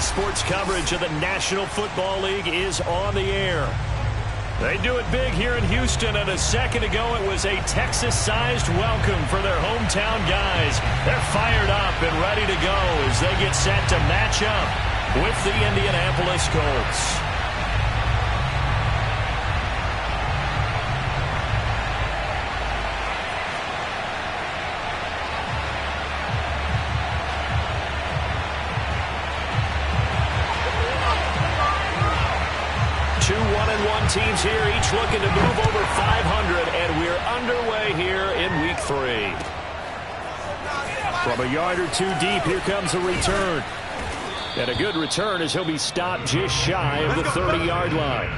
Sports coverage of the National Football League is on the air. They do it big here in Houston, and a second ago it was a Texas-sized welcome for their hometown guys. They're fired up and ready to go as they get set to match up with the Indianapolis Colts. Two 1-1 teams here, each looking to move over 500, and we're underway here in Week 3. From a yard or two deep, here comes a return. And a good return as he'll be stopped just shy of the 30-yard line.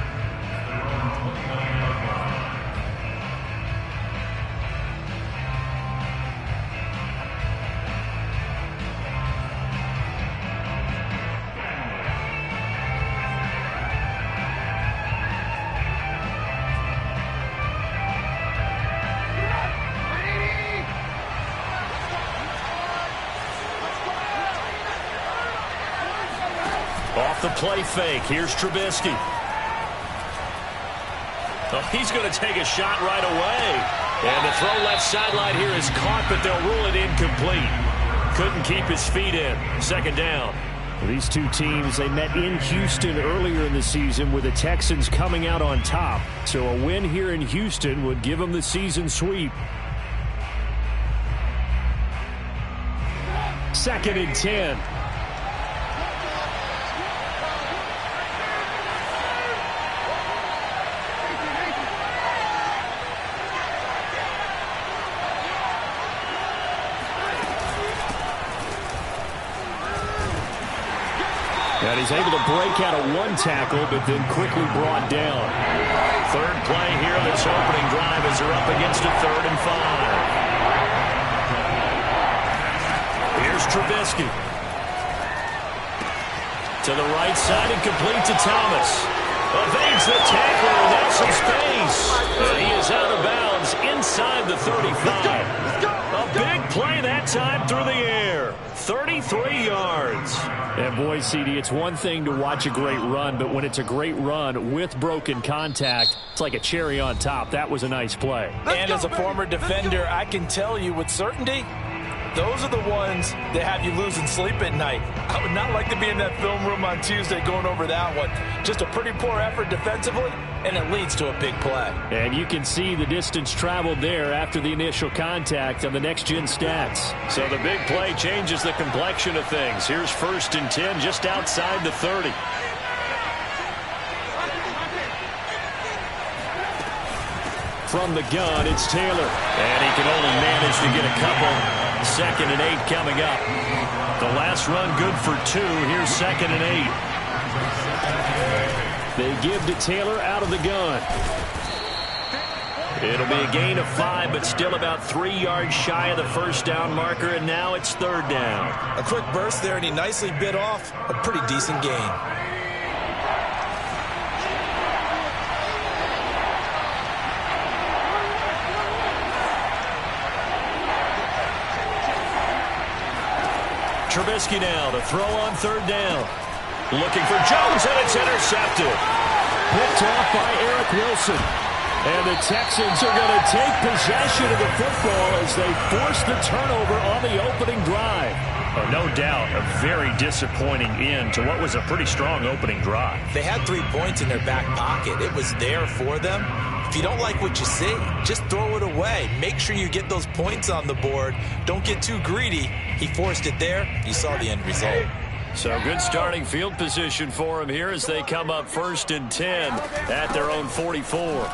Off the play fake, here's Trubisky. Oh, he's going to take a shot right away. And the throw left sideline here is caught, but they'll rule it incomplete. Couldn't keep his feet in. Second down. These two teams, they met in Houston earlier in the season with the Texans coming out on top. So a win here in Houston would give them the season sweep. 2nd and 10. And he's able to break out of one tackle, but then quickly brought down. Third play here of this opening drive as they're up against a 3rd and 5. Here's Trubisky. To the right side and complete to Thomas. Evades the tackler, and now some space. And he is out of bounds inside the 35. A big play that time through the air. 33 yards. And boy, CD, it's one thing to watch a great run, but when it's a great run with broken contact, it's like a cherry on top. That was a nice play. And as a former defender, I can tell you with certainty, those are the ones that have you losing sleep at night. I would not like to be in that film room on Tuesday going over that one. Just a pretty poor effort defensively, and it leads to a big play. And you can see the distance traveled there after the initial contact on the next-gen stats. So the big play changes the complexion of things. Here's 1st and 10 just outside the 30. From the gun, it's Taylor. And he can only manage to get a couple. 2nd and 8 coming up. The last run good for 2. Here's 2nd and 8. They give to Taylor out of the gun. It'll be a gain of 5, but still about 3 yards shy of the first down marker, and now it's 3rd down. A quick burst there, and he nicely bit off a pretty decent gain. Trubisky now to throw on 3rd down. Looking for Jones, and it's intercepted. Picked off by Eric Wilson. And the Texans are going to take possession of the football as they force the turnover on the opening drive. Oh, no doubt, a very disappointing end to what was a pretty strong opening drive. They had 3 points in their back pocket. It was there for them. If you don't like what you see, just throw it away. Make sure you get those points on the board. Don't get too greedy. He forced it there. You saw the end result. So good starting field position for him here as they come up 1st and 10 at their own 44.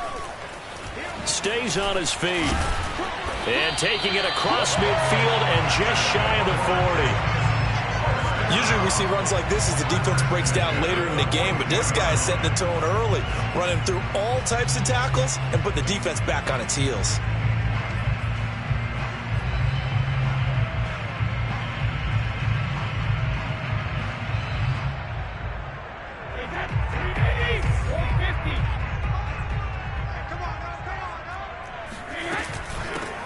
Stays on his feet. And taking it across midfield and just shy of the 40. Usually we see runs like this as the defense breaks down later in the game, but this guy is setting the tone early, running through all types of tackles and put the defense back on its heels.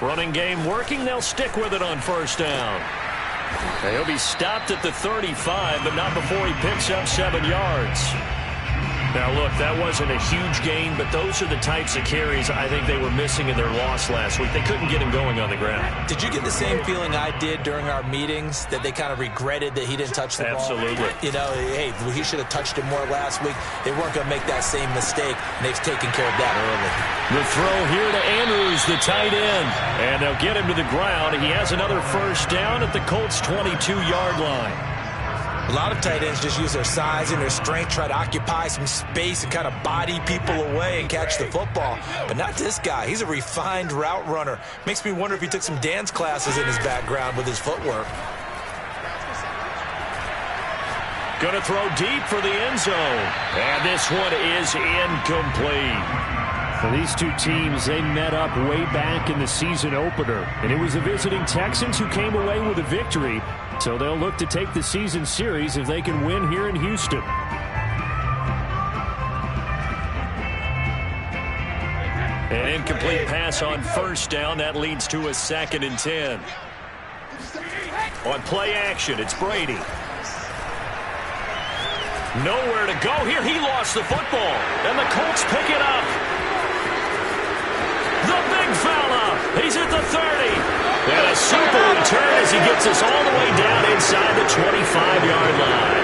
Running game working. They'll stick with it on 1st down. He'll be stopped at the 35, but not before he picks up 7 yards. Now, look, that wasn't a huge gain, but those are the types of carries I think they were missing in their loss last week. They couldn't get him going on the ground. Did you get the same feeling I did during our meetings, that they kind of regretted that he didn't touch the ball? Absolutely. You know, hey, he should have touched it more last week. They weren't going to make that same mistake, and they've taken care of that early. The throw here to Andrews, the tight end. And they'll get him to the ground. He has another first down at the Colts' 22-yard line. A lot of tight ends just use their size and their strength, try to occupy some space and kind of body people away and catch the football. But not this guy. He's a refined route runner. Makes me wonder if he took some dance classes in his background with his footwork. Going to throw deep for the end zone. And this one is incomplete. For these two teams, they met up way back in the season opener. And it was the visiting Texans who came away with a victory. So they'll look to take the season series if they can win here in Houston. An incomplete pass on first down. That leads to a 2nd and 10. On play action, it's Brady. Nowhere to go here. He lost the football. And the Colts pick it up. The big fella. He's at the 30. And a super return as he gets us all the way down inside the 25-yard line.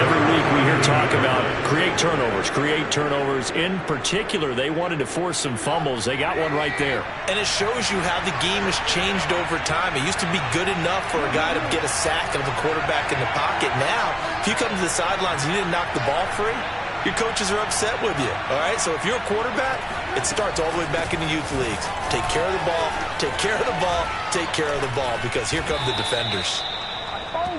Every week we hear talk about create turnovers. In particular, they wanted to force some fumbles. They got one right there. And it shows you how the game has changed over time. It used to be good enough for a guy to get a sack of a quarterback in the pocket. Now, if you come to the sidelines and you didn't knock the ball free, your coaches are upset with you. All right, so if you're a quarterback, it starts all the way back in the youth leagues. Take care of the ball, take care of the ball, take care of the ball, because here come the defenders.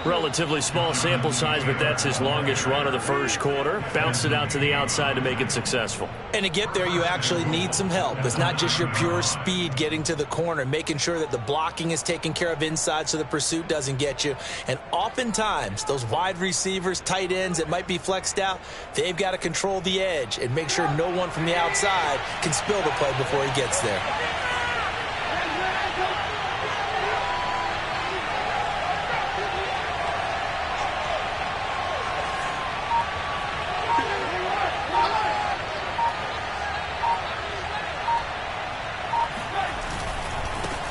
Relatively small sample size, but that's his longest run of the first quarter. Bounced it out to the outside to make it successful. And to get there, you actually need some help. It's not just your pure speed getting to the corner, making sure that the blocking is taken care of inside so the pursuit doesn't get you. And oftentimes, those wide receivers, tight ends that might be flexed out, they've got to control the edge and make sure no one from the outside can spill the play before he gets there.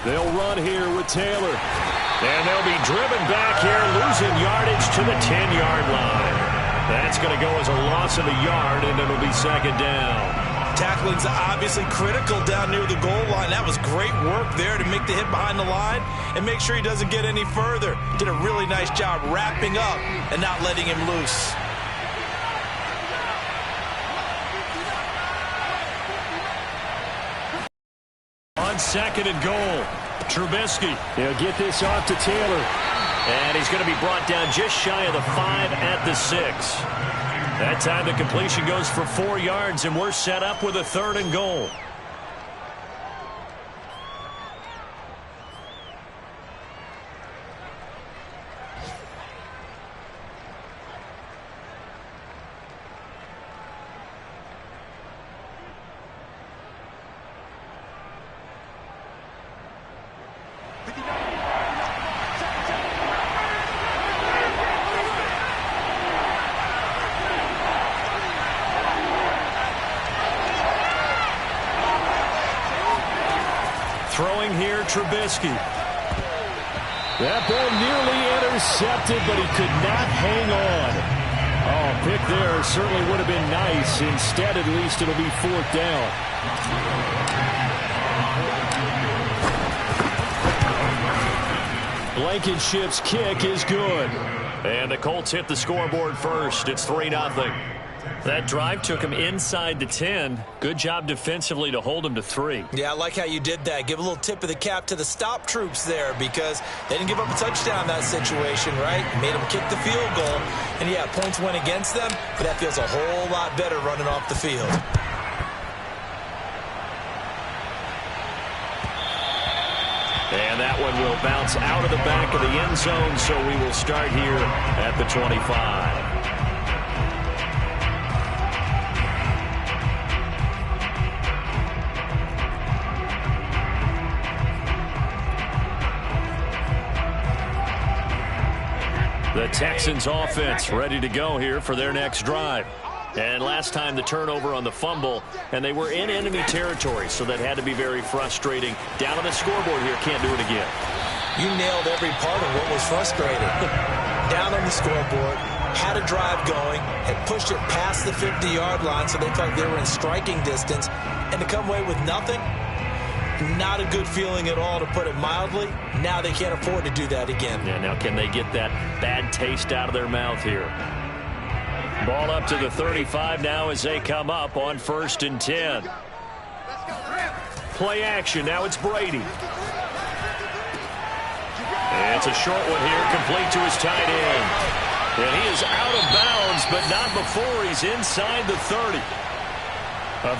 They'll run here with Taylor. And they'll be driven back here, losing yardage to the 10-yard line. That's going to go as a loss of a yard, and it'll be 2nd down. Tackling's obviously critical down near the goal line. That was great work there to make the hit behind the line and make sure he doesn't get any further. Did a really nice job wrapping up and not letting him loose. On 2nd and goal, Trubisky. They'll get this off to Taylor. And he's going to be brought down just shy of the 5 at the 6. That time the completion goes for 4 yards, and we're set up with a 3rd and goal. Throwing here, Trubisky. That ball nearly intercepted, but he could not hang on. Oh, pick there certainly would have been nice. Instead, at least, it'll be 4th down. Blankenship's kick is good. And the Colts hit the scoreboard first. It's 3-0. That drive took him inside the 10. Good job defensively to hold him to 3. Yeah, I like how you did that. Give a little tip of the cap to the stop troops there, because they didn't give up a touchdown in that situation, right? Made them kick the field goal. And, yeah, points went against them, but that feels a whole lot better running off the field. And that one will bounce out of the back of the end zone, so we will start here at the 25. The Texans offense ready to go here for their next drive. And last time the turnover on the fumble, and they were in enemy territory, so that had to be very frustrating. Down on the scoreboard here, can't do it again. You nailed every part of what was frustrating. Down on the scoreboard, had a drive going, had pushed it past the 50-yard line, so they felt they were in striking distance, and to come away with nothing, not a good feeling at all, to put it mildly. Now they can't afford to do that again. Yeah, now can they get that bad taste out of their mouth here? Ball up to the 35 now as they come up on 1st and 10. Play action. Now it's Brady. And it's a short one here, complete to his tight end. And he is out of bounds, but not before he's inside the 30.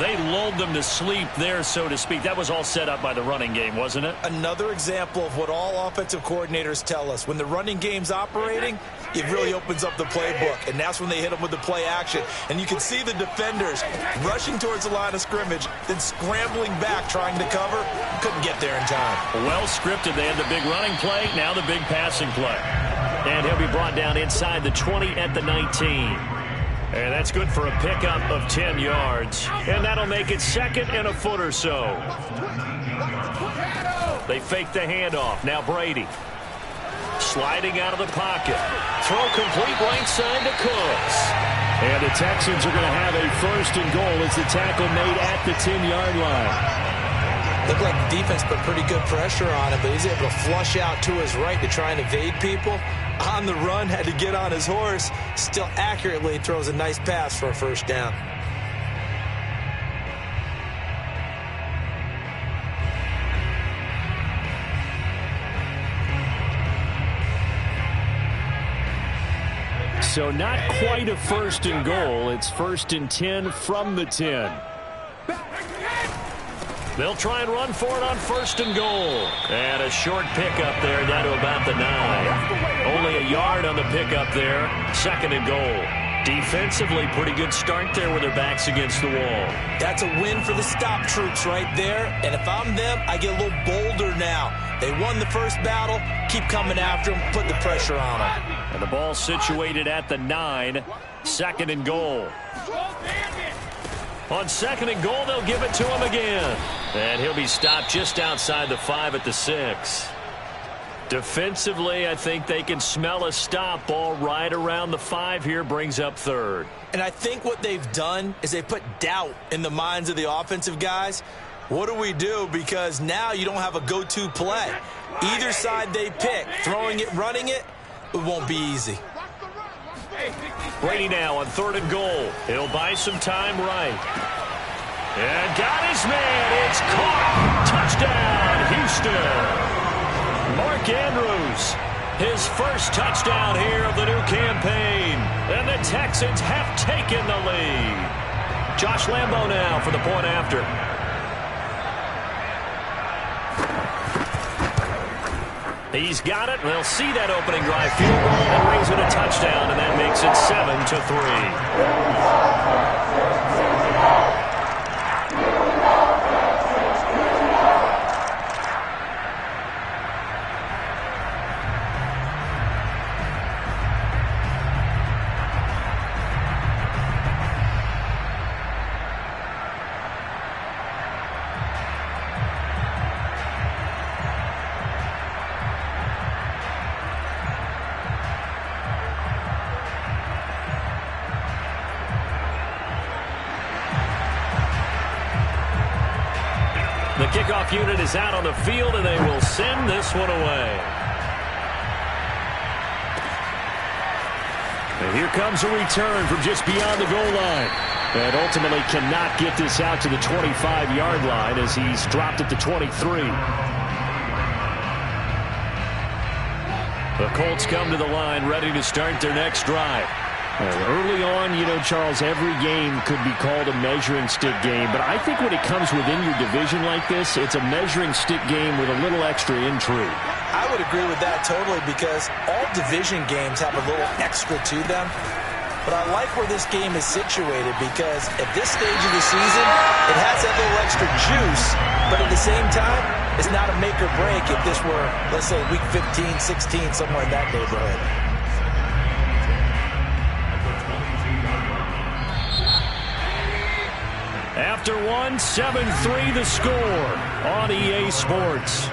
They lulled them to sleep there, so to speak. That was all set up by the running game, wasn't it? Another example of what all offensive coordinators tell us. When the running game's operating, it really opens up the playbook, and that's when they hit them with the play action. And you can see the defenders rushing towards the line of scrimmage, then scrambling back trying to cover. Couldn't get there in time. Well scripted. They had the big running play, now the big passing play. And he'll be brought down inside the 20 at the 19. And that's good for a pickup of 10 yards. And that'll make it 2nd and a foot or so. They fake the handoff. Now Brady. Sliding out of the pocket. Throw complete right side to Crumz. And the Texans are going to have a 1st and goal as the tackle made at the 10-yard line. Looked like the defense put pretty good pressure on him, but he's able to flush out to his right to try and evade people. On the run, had to get on his horse. Still accurately throws a nice pass for a 1st down. So not quite a 1st and goal. It's 1st and 10 from the 10. They'll try and run for it on 1st and goal. And a short pickup there down to about the 9. Only a yard on the pickup there. 2nd and goal. Defensively, pretty good start there with their backs against the wall. That's a win for the stop troops right there. And if I'm them, I get a little bolder now. They won the first battle. Keep coming after them. Put the pressure on them. And the ball situated at the 9. 2nd and goal. On 2nd and goal, they'll give it to him again. And he'll be stopped just outside the 5 at the 6. Defensively, I think they can smell a stop. Ball right around the 5 here, brings up 3rd. And I think what they've done is they put doubt in the minds of the offensive guys. What do we do? Because now you don't have a go-to play. Either side they pick, throwing it, running it, it won't be easy. Brady now on 3rd and goal. He'll buy some time right. And got his man. It's caught. Touchdown, Houston. Mark Andrews, his 1st touchdown here of the new campaign. And the Texans have taken the lead. Josh Lambo now for the point after. He's got it. They'll see that opening drive field goal and rings it a touchdown, and that makes it 7-3. The kickoff unit is out on the field, and they will send this one away. And here comes a return from just beyond the goal line. And ultimately cannot get this out to the 25-yard line as he's dropped at the 23. The Colts come to the line ready to start their next drive. Early on, you know, Charles, every game could be called a measuring stick game. But I think when it comes within your division like this, it's a measuring stick game with a little extra intrigue. I would agree with that totally because all division games have a little extra to them. But I like where this game is situated because at this stage of the season, it has that little extra juice. But at the same time, it's not a make or break if this were, let's say, week 15, 16, somewhere in that neighborhood. After one, 7-3 the score on EA Sports.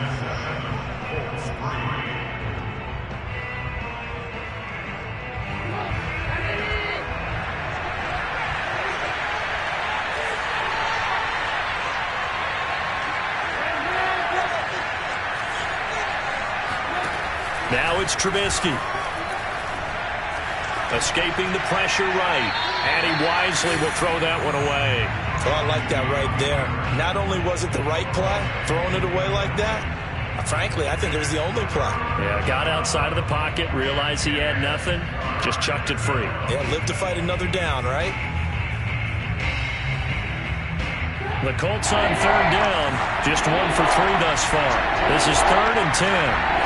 Now it's Trubisky. Escaping the pressure right. And he wisely will throw that one away. Oh, I like that right there. Not only was it the right play, throwing it away like that, frankly, I think it was the only play. Yeah, got outside of the pocket, realized he had nothing, just chucked it free. Yeah, live to fight another down, right? The Colts on third down, just 1 for 3 thus far. This is 3rd and 10.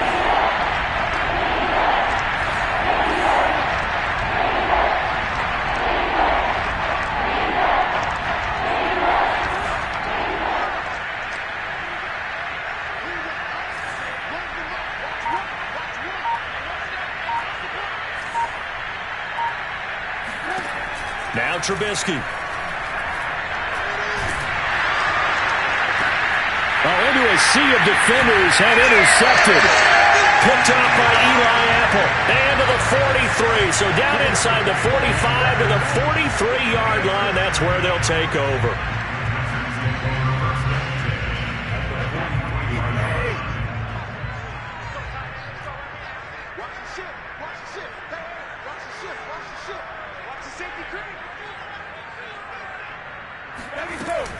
Now Trubisky. Into a sea of defenders and intercepted. Picked off by Eli Apple. And to the 43. So down inside the 45 to the 43-yard line. That's where they'll take over.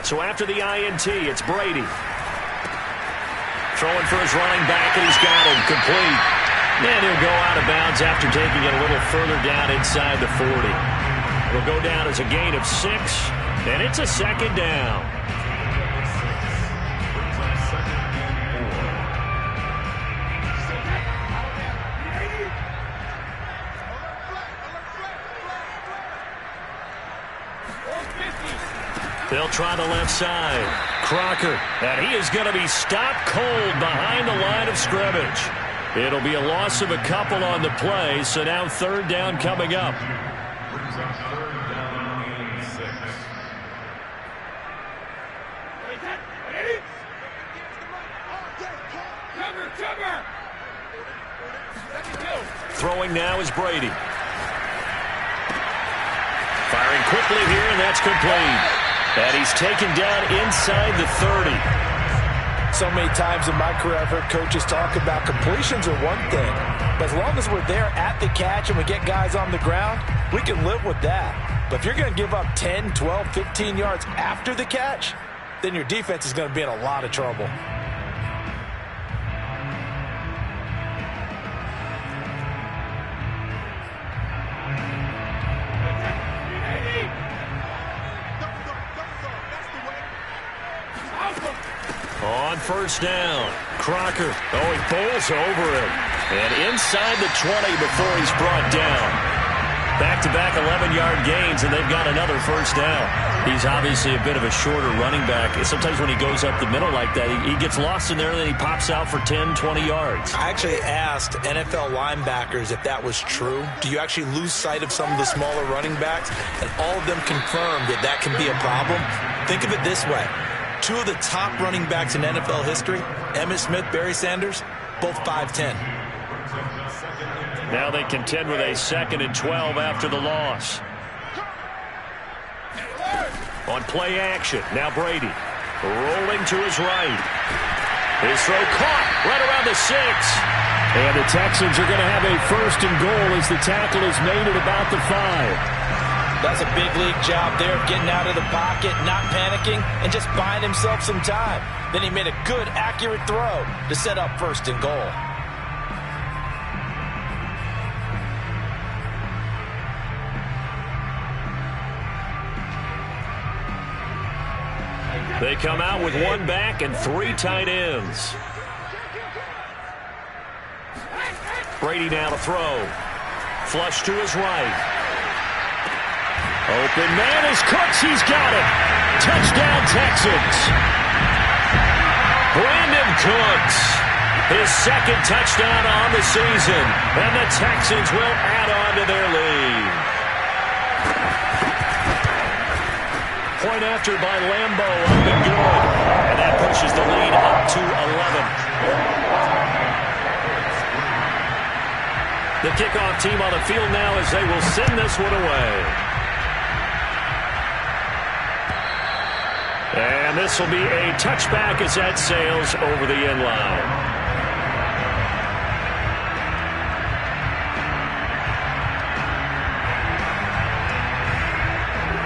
So after the INT, it's Brady. Throwing for his running back, and he's got him complete. And he'll go out of bounds after taking it a little further down inside the 40. It'll go down as a gain of 6, and it's a 2nd down. They'll try the left side. Crocker, and he is going to be stopped cold behind the line of scrimmage. It'll be a loss of a couple on the play, so now 3rd down coming up. Throwing now is Brady. Firing quickly here, and that's complete. And he's taken down inside the 30. So many times in my career, I've heard coaches talk about completions are one thing. But as long as we're there at the catch and we get guys on the ground, we can live with that. But if you're going to give up 10, 12, 15 yards after the catch, then your defense is going to be in a lot of trouble. On 1st down, Crocker. Oh, he bowls over him. And inside the 20 before he's brought down. Back-to-back 11-yard gains, and they've got another 1st down. He's obviously a bit of a shorter running back. Sometimes when he goes up the middle like that, he gets lost in there, and then he pops out for 10, 20 yards. I actually asked NFL linebackers if that was true. Do you actually lose sight of some of the smaller running backs? And all of them confirmed that that can be a problem. Think of it this way. 2 of the top running backs in NFL history, Emmitt Smith, Barry Sanders, both 5'10". Now they contend with a 2nd and 12 after the loss. On play action, now Brady. Rolling to his right. His throw caught right around the 6. And the Texans are going to have a 1st and goal as the tackle is made at about the 5. That's a big league job there of getting out of the pocket, not panicking, and just buying himself some time. Then he made a good, accurate throw to set up 1st and goal. They come out with 1 back and 3 tight ends. Brady now to throw. Flush to his right. Open man is Cooks. He's got it. Touchdown, Texans. Brandon Cooks. His 2nd touchdown on the season. And the Texans will add on to their lead. point after by Lambeau, up and good. And that pushes the lead up to 11. The kickoff team on the field now as they will send this one away. And this will be a touchback as that sails over the end line.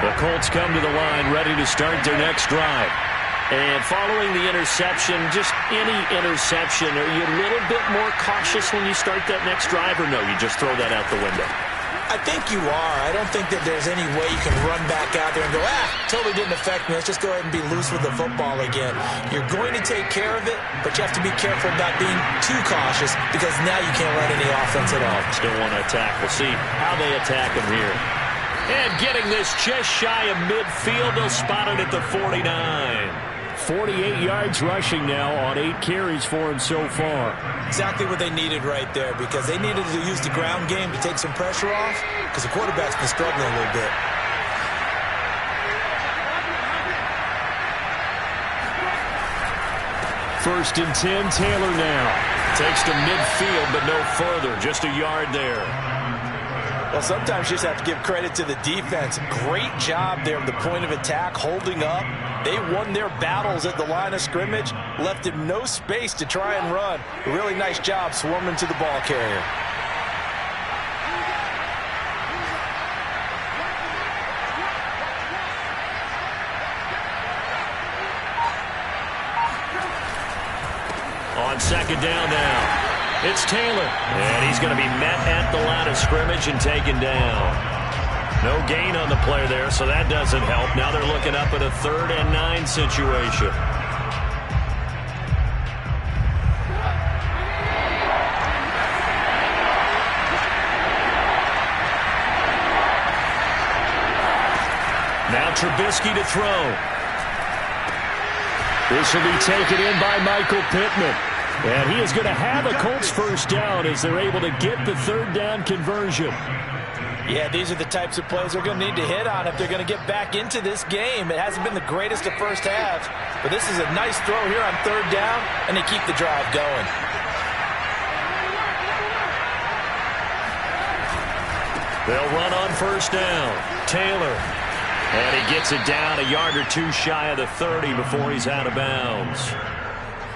The Colts come to the line ready to start their next drive. And following the interception, just any interception, are you a little bit more cautious when you start that next drive, or no, you just throw that out the window? I think you are. I don't think that there's any way you can run back out there and go, totally didn't affect me. Let's just go ahead and be loose with the football again. You're going to take care of it, but you have to be careful about being too cautious because now you can't run any offense at all. Still want to attack. We'll see how they attack him here. And getting this just shy of midfield, they'll spot it at the 49. 48 yards rushing now on 8 carries for him so far. Exactly what they needed right there, because they needed to use the ground game to take some pressure off, because the quarterback's been struggling a little bit. First and 10, Taylor now. Takes to midfield, but no further. Just a yard there. Well, sometimes you just have to give credit to the defense. Great job there at the point of attack, holding up. They won their battles at the line of scrimmage, left him no space to try and run. A really nice job swarming to the ball carrier. On second down now. It's Taylor, and he's going to be met at the line of scrimmage and taken down. No gain on the play there, so that doesn't help. Now they're looking up at a 3rd and 9 situation. Now Trubisky to throw. This will be taken in by Michael Pittman. And he is going to have a Colts first down as they're able to get the 3rd down conversion. Yeah, these are the types of plays they're going to need to hit on if they're going to get back into this game. It hasn't been the greatest of first halves, but this is a nice throw here on 3rd down, and they keep the drive going. They'll run on first down. Taylor. And he gets it down a yard or 2 shy of the 30 before he's out of bounds.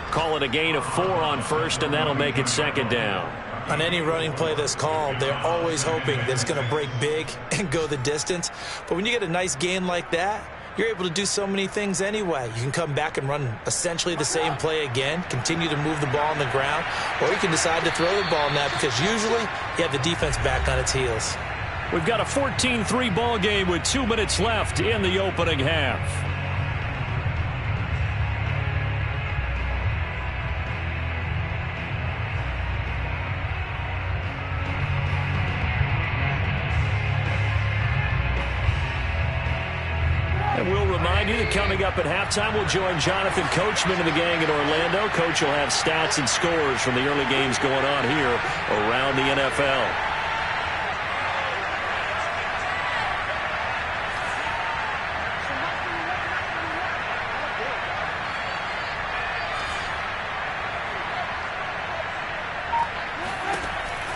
Call it a gain of 4 on first, and that'll make it 2nd down. On any running play that's called, they're always hoping that it's going to break big and go the distance. But when you get a nice gain like that, you're able to do so many things anyway. You can come back and run essentially the same play again, continue to move the ball on the ground, or you can decide to throw the ball now because usually you have the defense back on its heels. We've got a 14-3 ball game with 2 minutes left in the opening half. And we'll remind you that coming up at halftime, we'll join Jonathan Coachman and the gang in Orlando. Coach will have stats and scores from the early games going on here around the NFL.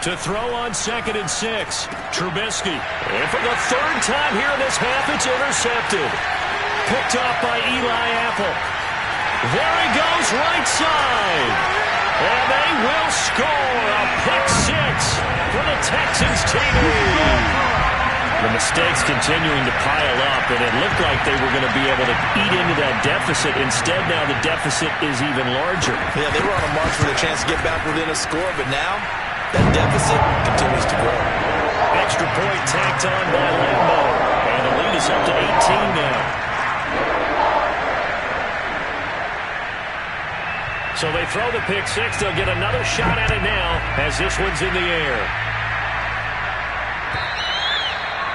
To throw on 2nd and 6, Trubisky. And for the 3rd time here in this half, it's intercepted. Picked off by Eli Apple. There he goes, right side. And they will score a pick 6 for the Texans team. The mistakes continuing to pile up, and it looked like they were going to be able to eat into that deficit. Instead, now the deficit is even larger. Yeah, they were on a march with a chance to get back within a score, but now that deficit continues to grow. Extra point tacked on by Lambeau. And the lead is up to 18 now. So they throw the pick 6. They'll get another shot at it now as this one's in the air.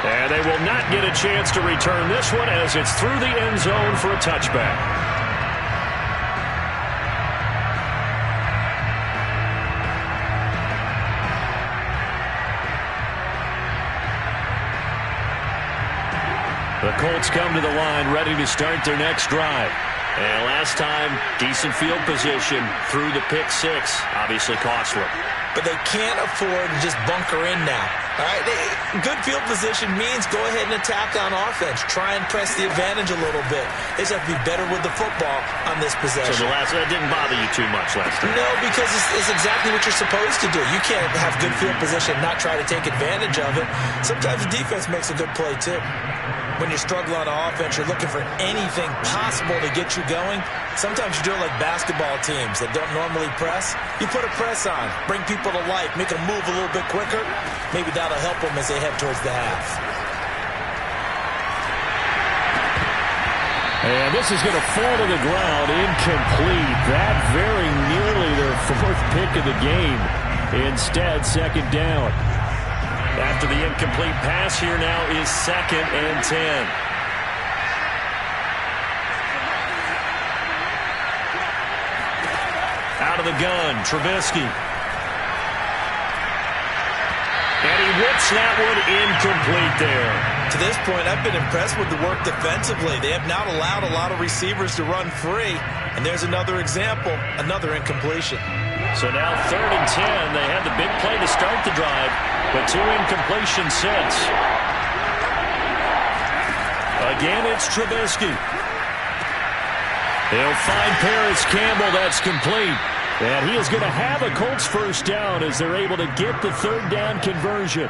And they will not get a chance to return this one as it's through the end zone for a touchback. The Colts come to the line ready to start their next drive. And last time, decent field position through the pick six. Obviously costly. But they can't afford to just bunker in now. All right, good field position means go ahead and attack on offense. Try and press the advantage a little bit. They just have to be better with the football on this possession. So that didn't bother you too much last time? No, because it's exactly what you're supposed to do. You can't have good field position and not try to take advantage of it. Sometimes the defense makes a good play, too. When you're struggling on offense, you're looking for anything possible to get you going. Sometimes you do it like basketball teams that don't normally press. You put a press on, bring people to life, make them move a little bit quicker. Maybe that'll help them as they head towards the half. And this is going to fall to the ground, incomplete. That very nearly their fourth pick of the game. Instead, second down. After the incomplete pass, here now is 2nd and 10. Out of the gun, Trubisky. And he whips that one incomplete there. To this point, I've been impressed with the work defensively. They have not allowed a lot of receivers to run free. And there's another example, another incompletion. So now 3rd and 10. They had the big play to start the drive, but 2 incompletions since. Again, it's Trubisky. He'll find Paris Campbell. That's complete. And he is going to have a Colts first down as they're able to get the 3rd down conversion.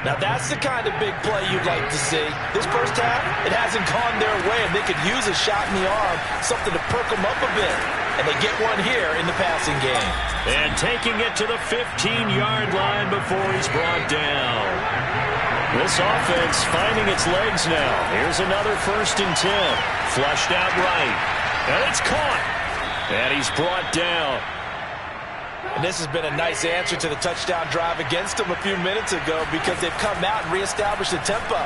Now that's the kind of big play you'd like to see. This first half, it hasn't gone their way, and they could use a shot in the arm, something to perk them up a bit. And they get one here in the passing game. And taking it to the 15-yard line before he's brought down. This offense finding its legs now. Here's another 1st and 10. Flushed out right. And it's caught. And he's brought down. And this has been a nice answer to the touchdown drive against them a few minutes ago because they've come out and reestablished the tempo.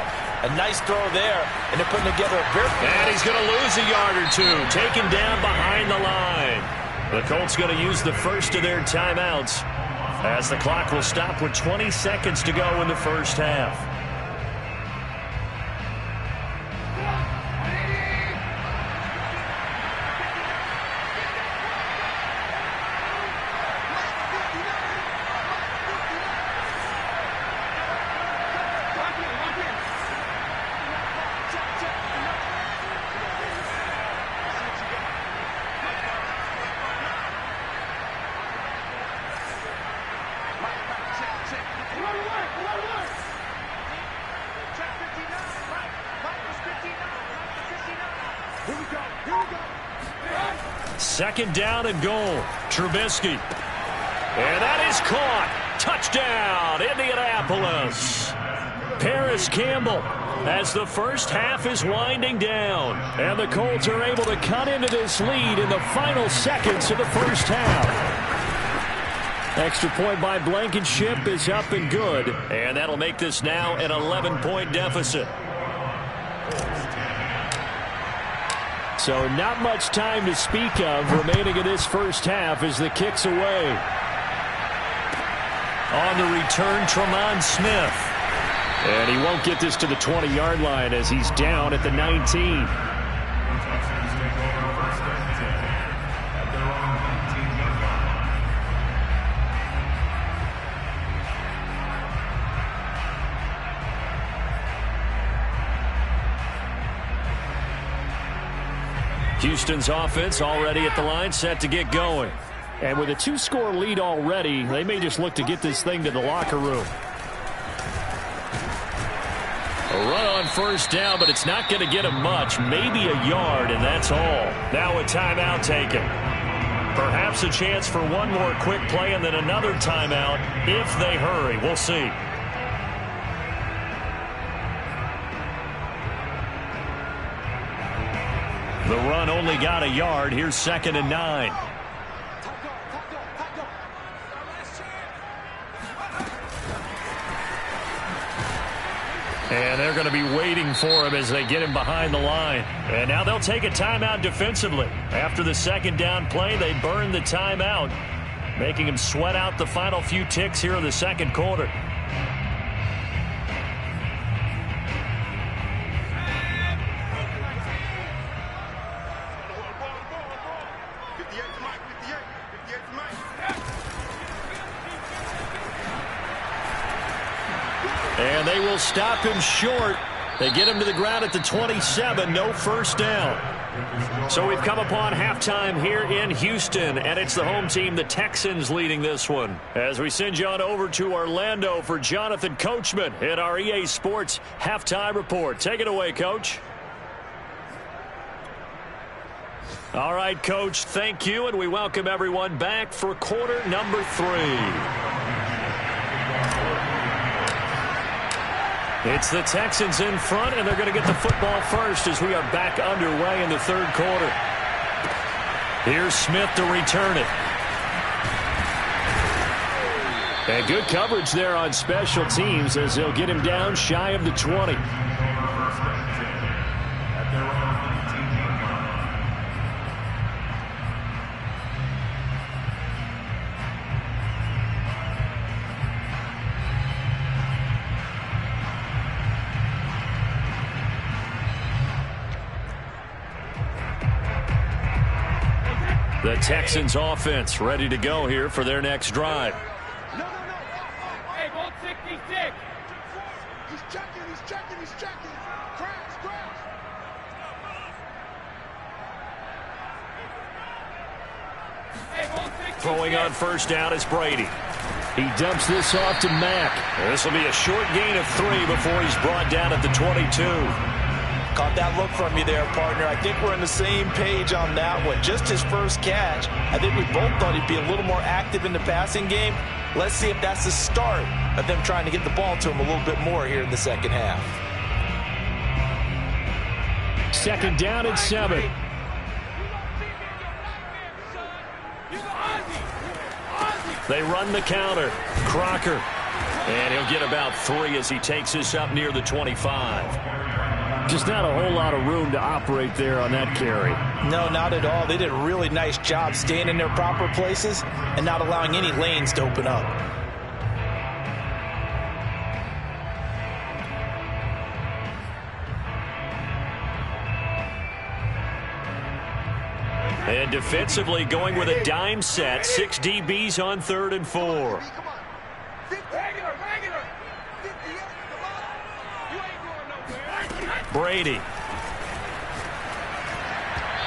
A nice throw there, and they're putting together a very... And he's going to lose a yard or two, taken down behind the line. The Colts going to use the first of their timeouts as the clock will stop with 20 seconds to go in the first half. Second down and goal. Trubisky. And that is caught. Touchdown, Indianapolis. Paris Campbell as the first half is winding down. And the Colts are able to cut into this lead in the final seconds of the first half. Extra point by Blankenship is up and good. And that'll make this now an 11-point deficit. So not much time to speak of remaining in this first half as the kick's away. On the return, Tremont Smith. And he won't get this to the 20-yard line as he's down at the 19. Houston's offense already at the line, set to get going. And with a 2-score lead already, they may just look to get this thing to the locker room. A run on first down, but it's not going to get him much. Maybe a yard, and that's all. Now a timeout taken. Perhaps a chance for one more quick play and then another timeout if they hurry. We'll see. The run only got a yard. Here's 2nd and 9. And they're going to be waiting for him as they get him behind the line. And now they'll take a timeout defensively. After the second down play, they burn the timeout, making him sweat out the final few ticks here in the second quarter. And they will stop him short. They get him to the ground at the 27. No first down. So we've come upon halftime here in Houston, and it's the home team, the Texans, leading this one. As we send you on over to Orlando for Jonathan Coachman in our EA Sports Halftime Report. Take it away, Coach. All right, Coach, thank you, and we welcome everyone back for quarter number 3. It's the Texans in front, and they're going to get the football first as we are back underway in the third quarter. Here's Smith to return it. And good coverage there on special teams as they'll get him down shy of the 20. The Texans offense ready to go here for their next drive. No. Hey, ball 66. He's checking. Crumz. Hey, ball 66. Throwing on first down is Brady. He dumps this off to Mack. This will be a short gain of 3 before he's brought down at the 22. Caught that look from you there, partner. I think we're on the same page on that one. Just his first catch. I think we both thought he'd be a little more active in the passing game. Let's see if that's the start of them trying to get the ball to him a little bit more here in the second half. Second down and 7. They run the counter. Crocker. And he'll get about 3 as he takes this up near the 25. Just not a whole lot of room to operate there on that carry. No, not at all. They did a really nice job staying in their proper places and not allowing any lanes to open up. And defensively going with a dime set. 6 DBs on 3rd and 4. Brady.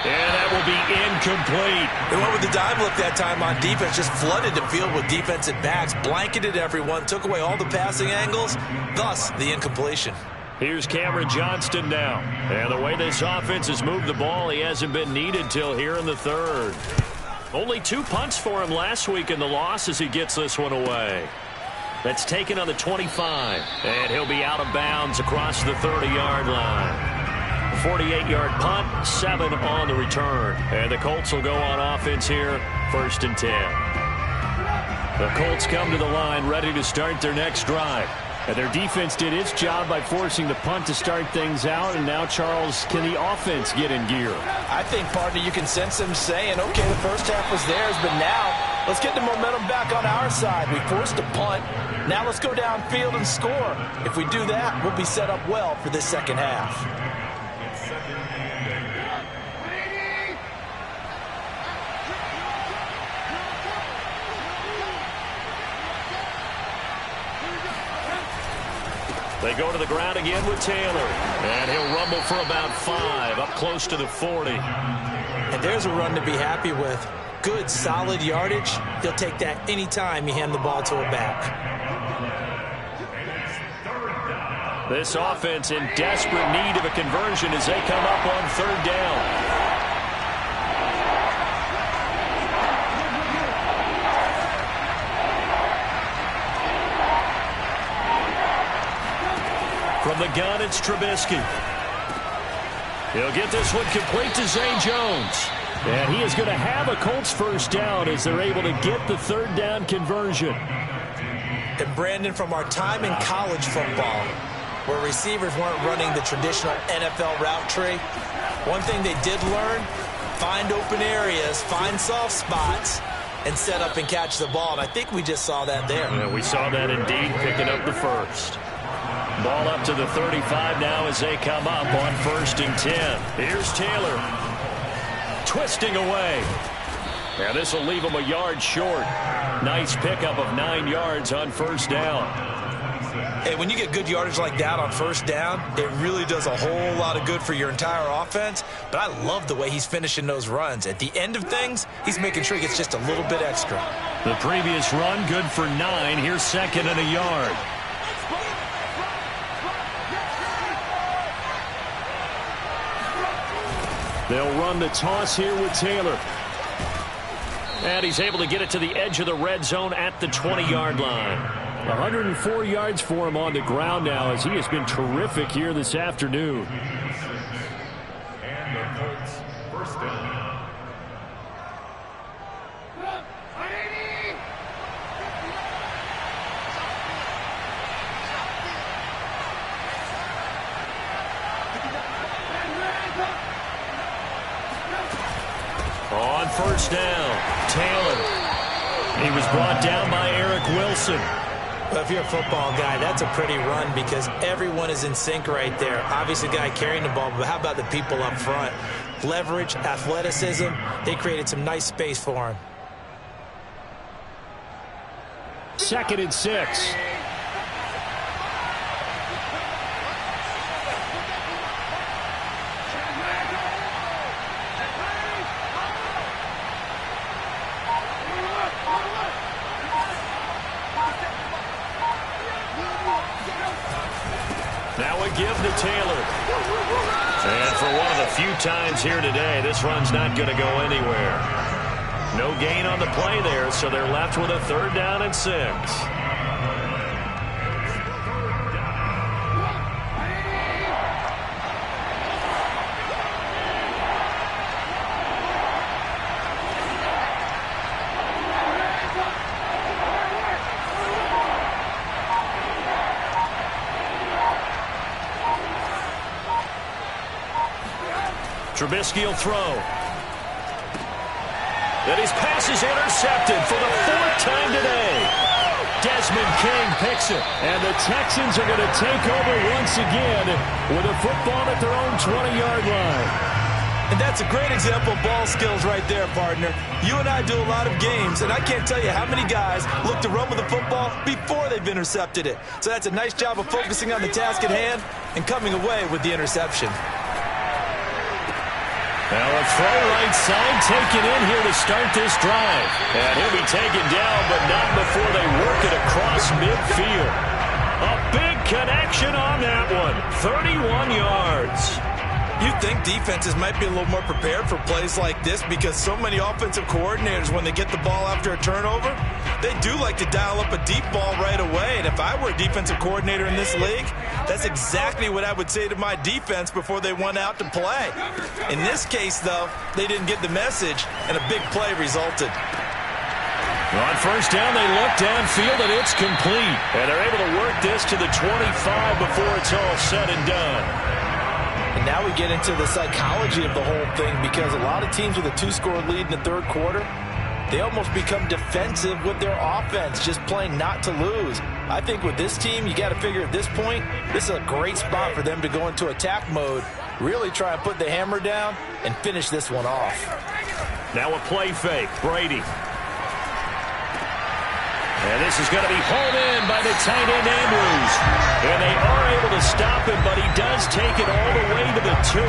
And that will be incomplete. They went with the dime look that time on defense. Just flooded the field with defensive backs. Blanketed everyone. Took away all the passing angles. Thus, the incompletion. Here's Cameron Johnston now. And the way this offense has moved the ball, he hasn't been needed till here in the 3rd. Only 2 punts for him last week in the loss as he gets this one away. That's taken on the 25. And he'll be out of bounds across the 30-yard line. 48-yard punt, 7 on the return. And the Colts will go on offense here, 1st and 10. The Colts come to the line ready to start their next drive. And their defense did its job by forcing the punt to start things out. And now, Charles, can the offense get in gear? I think, partner, you can sense them saying, okay, the first half was theirs, but now let's get the momentum back on our side. We forced a punt. Now let's go downfield and score. If we do that, we'll be set up well for this second half. They go to the ground again with Taylor. And he'll rumble for about 5, up close to the 40. And there's a run to be happy with. Good, solid yardage. He'll take that anytime you hand the ball to a back. This offense in desperate need of a conversion as they come up on 3rd down. From the gun, it's Trubisky. He'll get this one complete to Zay Jones. And he is going to have a Colts first down as they're able to get the 3rd down conversion. And Brandon, from our time in college football, where receivers weren't running the traditional NFL route tree, one thing they did learn, find open areas, find soft spots, and set up and catch the ball. And I think we just saw that there. Yeah, we saw that indeed, picking up the first. Ball up to the 35 now as they come up on 1st and 10. Here's Taylor. Twisting away. Now this will leave him a yard short. Nice pickup of 9 yards on 1st down. Hey, when you get good yardage like that on first down, it really does a whole lot of good for your entire offense. But I love the way he's finishing those runs. At the end of things, he's making sure he gets just a little bit extra. The previous run good for 9. Here's 2nd and a yard. They'll run the toss here with Taylor. And he's able to get it to the edge of the red zone at the 20-yard line. 104 yards for him on the ground now as he has been terrific here this afternoon. And the Colts first down. On first down, Taylor. He was brought down by Eric Wilson. Well, if you're a football guy, that's a pretty run because everyone is in sync right there. Obviously, the guy carrying the ball, but how about the people up front? Leverage, athleticism, they created some nice space for him. 2nd and 6. Now a give to Taylor. And for one of the few times here today, this run's not going to go anywhere. No gain on the play there, so they're left with a 3rd down and 6. Trubisky will throw. And his pass is intercepted for the 4th time today. Desmond King picks it. And the Texans are going to take over once again with a football at their own 20-yard line. And that's a great example of ball skills right there, partner. You and I do a lot of games, and I can't tell you how many guys look to run with the football before they've intercepted it. So that's a nice job of focusing on the task at hand and coming away with the interception. Now a throw right side taken in here to start this drive. And he'll be taken down, but not before they work it across midfield. A big connection on that one. 31 yards. You think defenses might be a little more prepared for plays like this because so many offensive coordinators, when they get the ball after a turnover, they do like to dial up a deep ball right away. And if I were a defensive coordinator in this league, that's exactly what I would say to my defense before they went out to play. In this case, though, they didn't get the message, and a big play resulted. On first down, they look downfield, and it's complete. And they're able to work this to the 25 before it's all said and done. And now we get into the psychology of the whole thing because a lot of teams with a 2-score lead in the 3rd quarter, they almost become defensive with their offense, just playing not to lose. I think with this team, you got to figure at this point, this is a great spot for them to go into attack mode, really try and put the hammer down and finish this one off. Now a play fake, Brady. And this is going to be hauled in by the tight end, Andrews. And they are able to stop him, but he does take it all the way to the 2.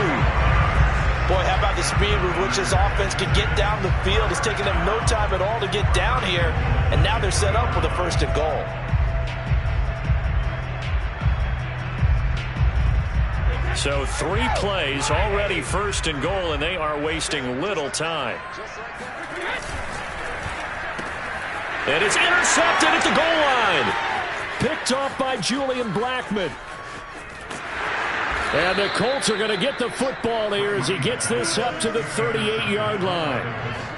Boy, how about the speed with which this offense can get down the field? It's taken them no time at all to get down here, and now they're set up with a 1st and goal. So 3 plays, already 1st and goal, and they are wasting little time. And it's intercepted at the goal line. Picked off by Julian Blackmon. And the Colts are going to get the football here as he gets this up to the 38-yard line.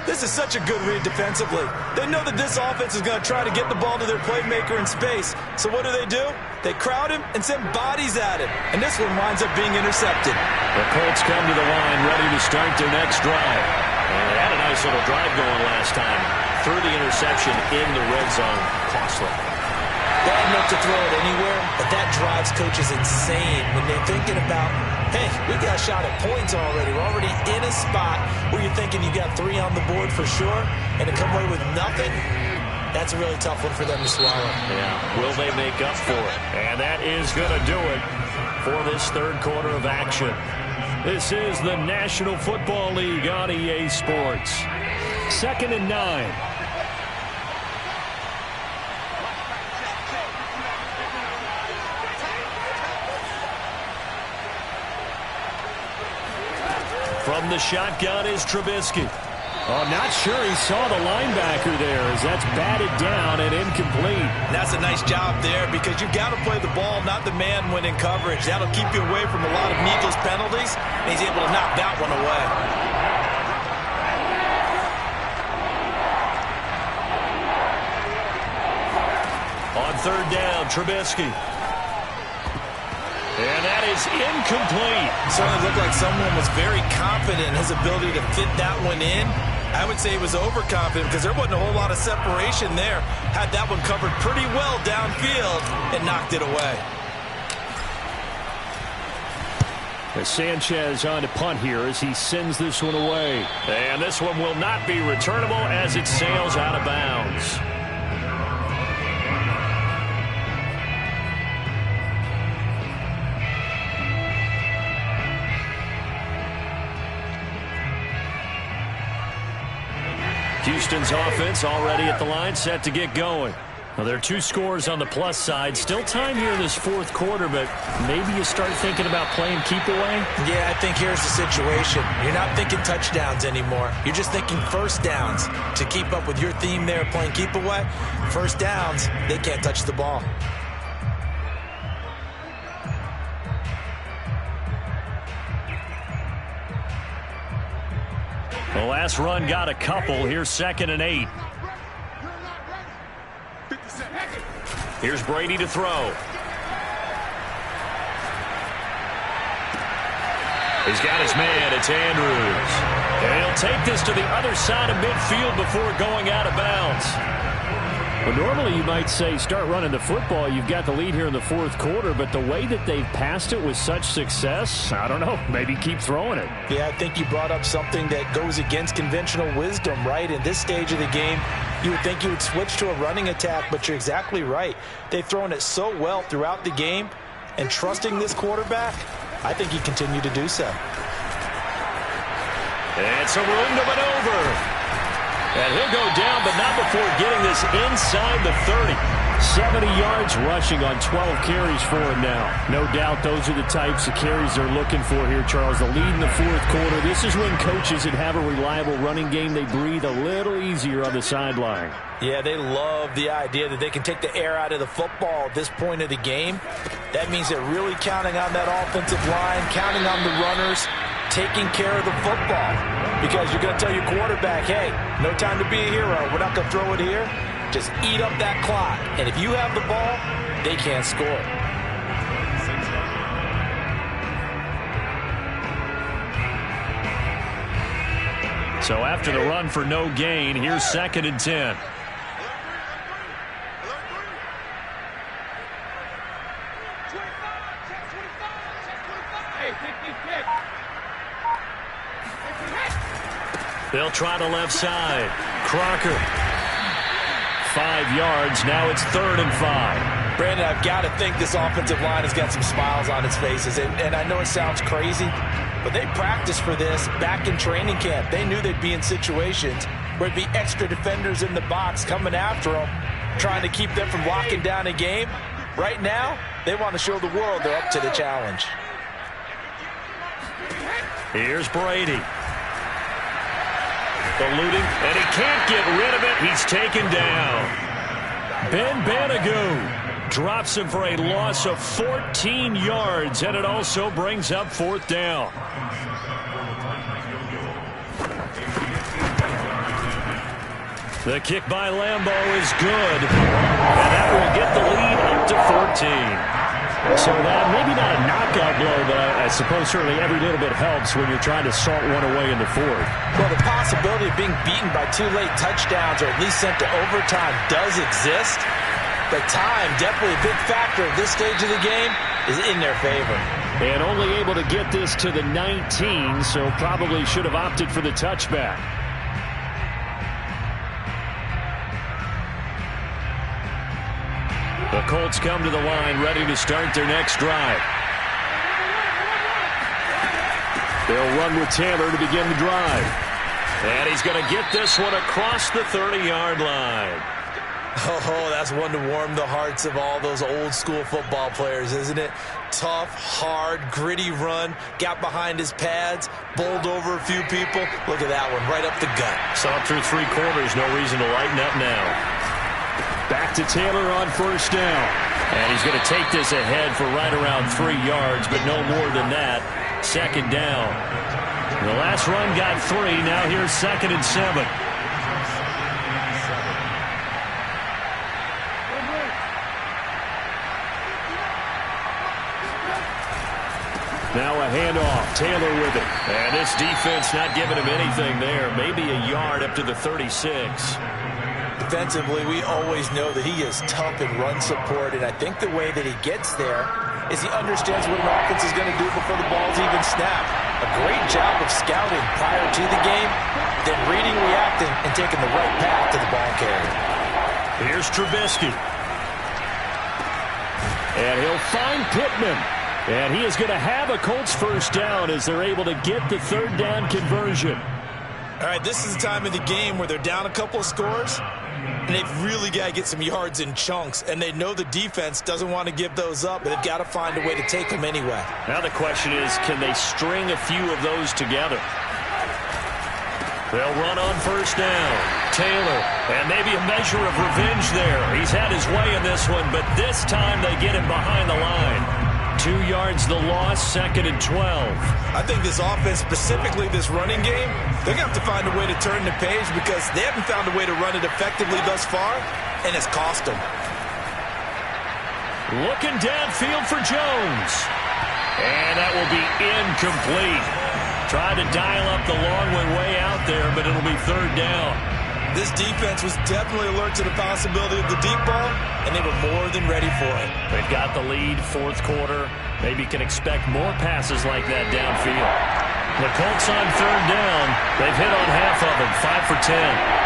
This is such a good read defensively. They know that this offense is going to try to get the ball to their playmaker in space. So what do? They crowd him and send bodies at him. And this one winds up being intercepted. The Colts come to the line ready to start their next drive. And they had a nice little drive going last time. Threw the interception in the red zone. Costly. Bad enough to throw it anywhere, but that drives coaches insane when they're thinking about, hey, we got a shot at points already. We're already in a spot where you're thinking you got 3 on the board for sure, and to come away with nothing, That's a really tough one for them to swallow. Yeah, will they make up for it? And that is going to do it for this third quarter of action. This is the National Football League on EA Sports. 2nd and 9. From the shotgun is Trubisky. Oh, not sure he saw the linebacker there as that's batted down and incomplete. That's a nice job there because you've got to play the ball, not the man when in coverage. That'll keep you away from a lot of needless penalties, and he's able to knock that one away. On 3rd down, Trubisky. And that is incomplete. Certainly looked like someone was very confident in his ability to fit that one in. I would say he was overconfident because there wasn't a whole lot of separation there. Had that one covered pretty well downfield and knocked it away. As Sanchez on to punt here as he sends this one away. And this one will not be returnable as it sails out of bounds. Houston's offense already at the line, set to get going. Well, there are 2 scores on the plus side. Still time here in this 4th quarter, but maybe you start thinking about playing keep away? Yeah, I think here's the situation. You're not thinking touchdowns anymore. You're just thinking first downs. To keep up with your theme there, playing keep away, first downs, they can't touch the ball. The last run got a couple. Here's 2nd and 8. Here's Brady to throw. He's got his man. It's Andrews. And he'll take this to the other side of midfield before going out of bounds. Well, normally you might say start running the football. You've got the lead here in the 4th quarter, but the way that they've passed it with such success, I don't know, maybe keep throwing it. Yeah, I think you brought up something that goes against conventional wisdom, right? In this stage of the game, you would think you would switch to a running attack, but you're exactly right. They've thrown it so well throughout the game, and trusting this quarterback, I think he continued to do so. And some room to maneuver. And he'll go down, but not before getting this inside the 30. 70 yards rushing on 12 carries for him now. No doubt those are the types of carries they're looking for here, Charles. The lead in the 4th quarter. This is when coaches that have a reliable running game, they breathe a little easier on the sideline. Yeah, they love the idea that they can take the air out of the football at this point of the game. That means they're really counting on that offensive line, counting on the runners, taking care of the football. Because you're going to tell your quarterback, hey, no time to be a hero. We're not going to throw it here. Just eat up that clock. And if you have the ball, they can't score. So after the run for no gain, here's 2nd and 10. They'll try the left side. Crocker. 5 yards. Now it's 3rd and 5. Brandon, I've got to think this offensive line has got some smiles on its faces. And I know it sounds crazy, but they practiced for this back in training camp. They knew they'd be in situations where there'd be extra defenders in the box coming after them, trying to keep them from locking down a game. Right now, they want to show the world they're up to the challenge. Here's Brady. Eluding, and he can't get rid of it. He's taken down. Ben Banagoo drops him for a loss of 14 yards, and it also brings up 4th down. The kick by Lambeau is good, and that will get the lead up to 14. So that maybe not a knockout blow, but I suppose certainly every little bit helps when you're trying to salt one away in the 4th. Well, the possibility of being beaten by 2 late touchdowns or at least sent to overtime does exist. But time, definitely a big factor at this stage of the game, is in their favor. And only able to get this to the 19, so probably should have opted for the touchback. The Colts come to the line, ready to start their next drive. They'll run with Taylor to begin the drive. And he's going to get this one across the 30-yard line. Oh, that's one to warm the hearts of all those old-school football players, isn't it? Tough, hard, gritty run. Got behind his pads, bowled over a few people. Look at that one, right up the gut. Saw through 3 quarters, no reason to lighten up now. Back to Taylor on first down. And he's going to take this ahead for right around 3 yards, but no more than that. Second down. The last run got 3. Now here's 2nd and 7. Now a handoff. Taylor with it. And this defense not giving him anything there. Maybe a yard up to the 36. Defensively, we always know that he is tough in run support, and I think the way that he gets there is he understands what an offense is going to do before the ball's even snapped. A great job of scouting prior to the game, then reading, reacting, and taking the right path to the ball carrier. Here's Trubisky. And he'll find Pittman. And he is going to have a Colts first down as they're able to get the 3rd down conversion. All right, this is the time of the game where they're down a couple of scores, and they've really got to get some yards in chunks, and they know the defense doesn't want to give those up, but they've got to find a way to take them anyway. Now the question is, can they string a few of those together? They'll run on first down. Taylor, and maybe a measure of revenge there. He's had his way in this one, but this time they get him behind the line. 2 yards the loss, 2nd and 12. I think this offense, specifically this running game, they're going to have to find a way to turn the page because they haven't found a way to run it effectively thus far, and it's cost them. Looking downfield for Jones. And that will be incomplete. Tried to dial up the long one way out there, but it'll be 3rd down. This defense was definitely alert to the possibility of the deep ball, and they were more than ready for it. They've got the lead, 4th quarter. Maybe can expect more passes like that downfield. The Colts on 3rd down. They've hit on half of them, 5 for 10.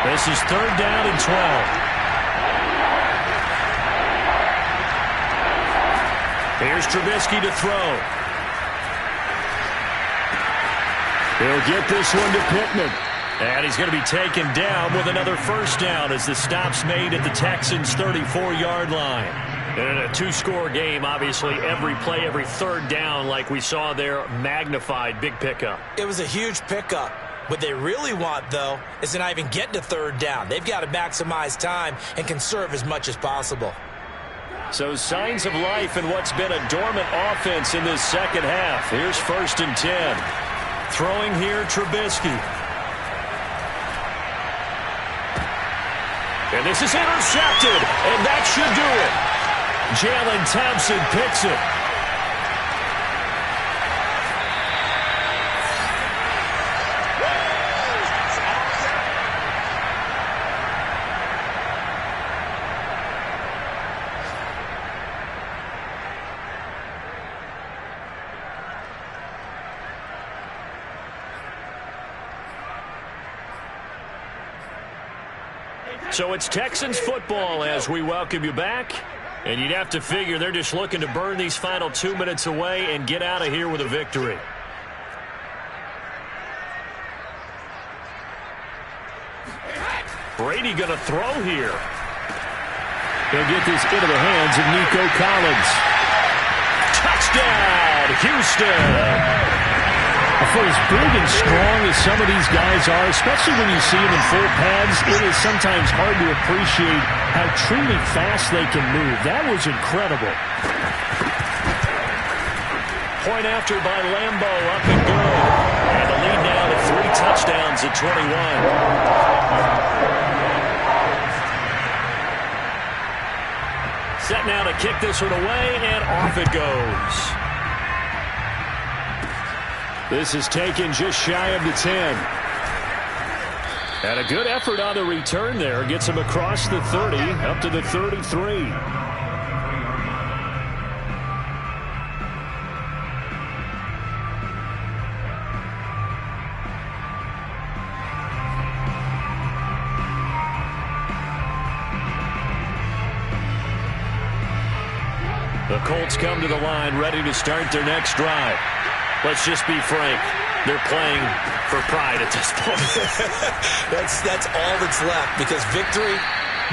This is 3rd down and 12. Here's Trubisky to throw. He'll get this one to Pittman. And he's going to be taken down with another first down as the stop's made at the Texans' 34-yard line. And in a 2-score game, obviously, every play, every 3rd down, like we saw there, magnified, big pickup. It was a huge pickup. What they really want, though, is to not even get to 3rd down. They've got to maximize time and conserve as much as possible. So signs of life in what's been a dormant offense in this second half. Here's 1st and 10. Throwing here, Trubisky. And this is intercepted, and that should do it. Jalen Thompson picks it. So it's Texans football as we welcome you back. And you'd have to figure they're just looking to burn these final 2 minutes away and get out of here with a victory. Brady going to throw here. He'll get this into the hands of Nico Collins. Touchdown, Houston. For as big and strong as some of these guys are, especially when you see them in full pads, it is sometimes hard to appreciate how truly fast they can move. That was incredible. Point after by Lambeau, up and good. And the lead now to 3 touchdowns at 21. Set now to kick this one away, and off it goes. This is taken just shy of the 10. And a good effort on the return there. Gets him across the 30, up to the 33. The Colts come to the line ready to start their next drive. Let's just be frank. They're playing for pride at this point. That's all that's left, because victory,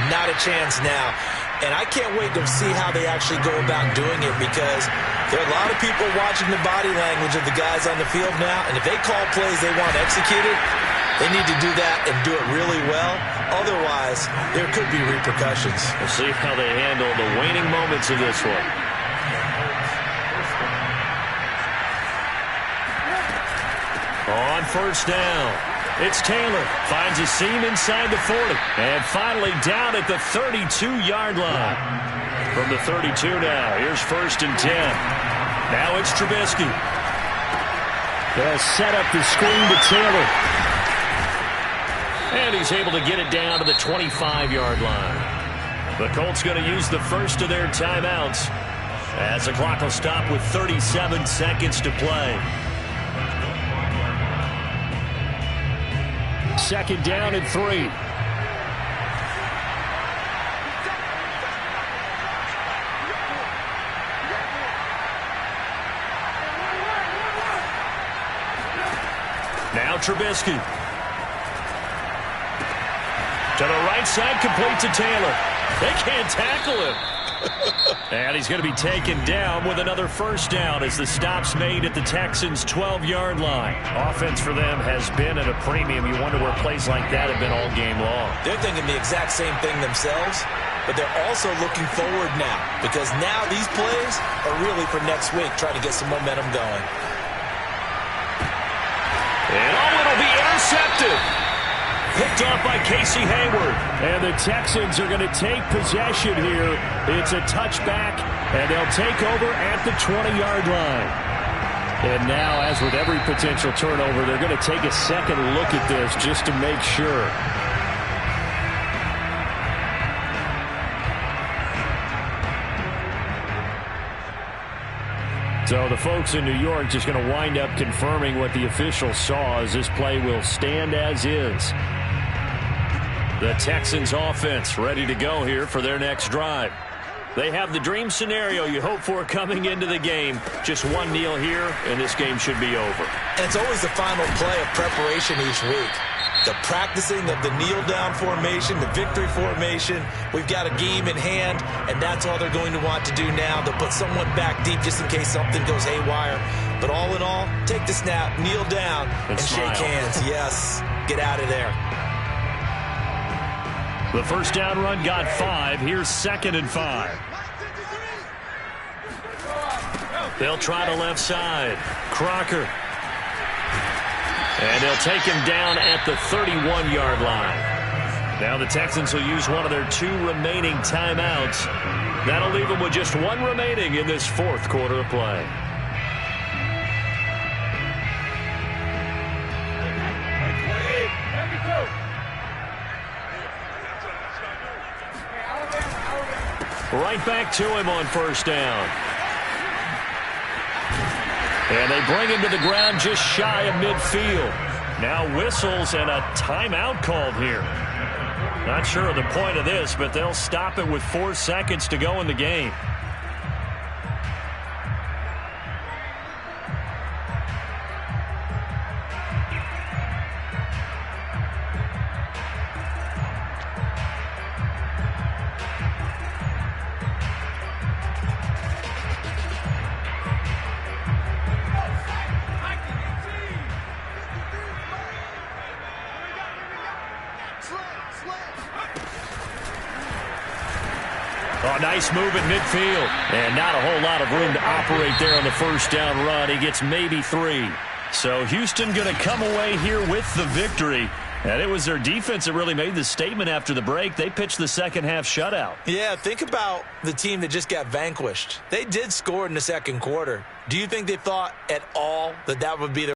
not a chance now. And I can't wait to see how they actually go about doing it, because there are a lot of people watching the body language of the guys on the field now, and if they call plays they want executed, they need to do that and do it really well. Otherwise, there could be repercussions. We'll see how they handle the waning moments of this one. On first down, it's Taylor. Finds a seam inside the 40. And finally down at the 32-yard line. From the 32 now, here's 1st and 10. Now it's Trubisky. They'll set up the screen to Taylor. And he's able to get it down to the 25-yard line. The Colts going to use the first of their timeouts, as the clock will stop with 37 seconds to play. 2nd down and 3. Now Trubisky. To the right side, complete to Taylor. They can't tackle him. And he's going to be taken down with another first down as the stop's made at the Texans' 12-yard line. Offense for them has been at a premium. You wonder where plays like that have been all game long. They're thinking the exact same thing themselves, but they're also looking forward now, because now these plays are really for next week, trying to get some momentum going. And it'll be intercepted. Picked off by Casey Hayward. And the Texans are going to take possession here. It's a touchback, and they'll take over at the 20-yard line. And now, as with every potential turnover, they're going to take a second look at this just to make sure. So the folks in New York just going to wind up confirming what the officials saw, as this play will stand as is. The Texans offense ready to go here for their next drive. They have the dream scenario you hope for coming into the game. Just one kneel here, and this game should be over. And it's always the final play of preparation each week. The practicing of the kneel-down formation, the victory formation. We've got a game in hand, and that's all they're going to want to do now. They'll put someone back deep just in case something goes haywire. But all in all, take the snap, kneel down, and shake hands. Yes, get out of there. The first down run got 5. Here's 2nd and 5. They'll try the left side. Crocker. And they'll take him down at the 31-yard line. Now the Texans will use one of their 2 remaining timeouts. That'll leave them with just 1 remaining in this 4th quarter of play. Right back to him on first down. And they bring him to the ground just shy of midfield. Now whistles and a timeout called here. Not sure of the point of this, but they'll stop it with 4 seconds to go in the game. Oh, nice move at midfield. And not a whole lot of room to operate there on the first down run. He gets maybe 3. So Houston going to come away here with the victory. And it was their defense that really made the statement after the break. They pitched the second half shutout. Yeah, think about the team that just got vanquished. They did score in the second quarter. Do you think they thought at all that that would be their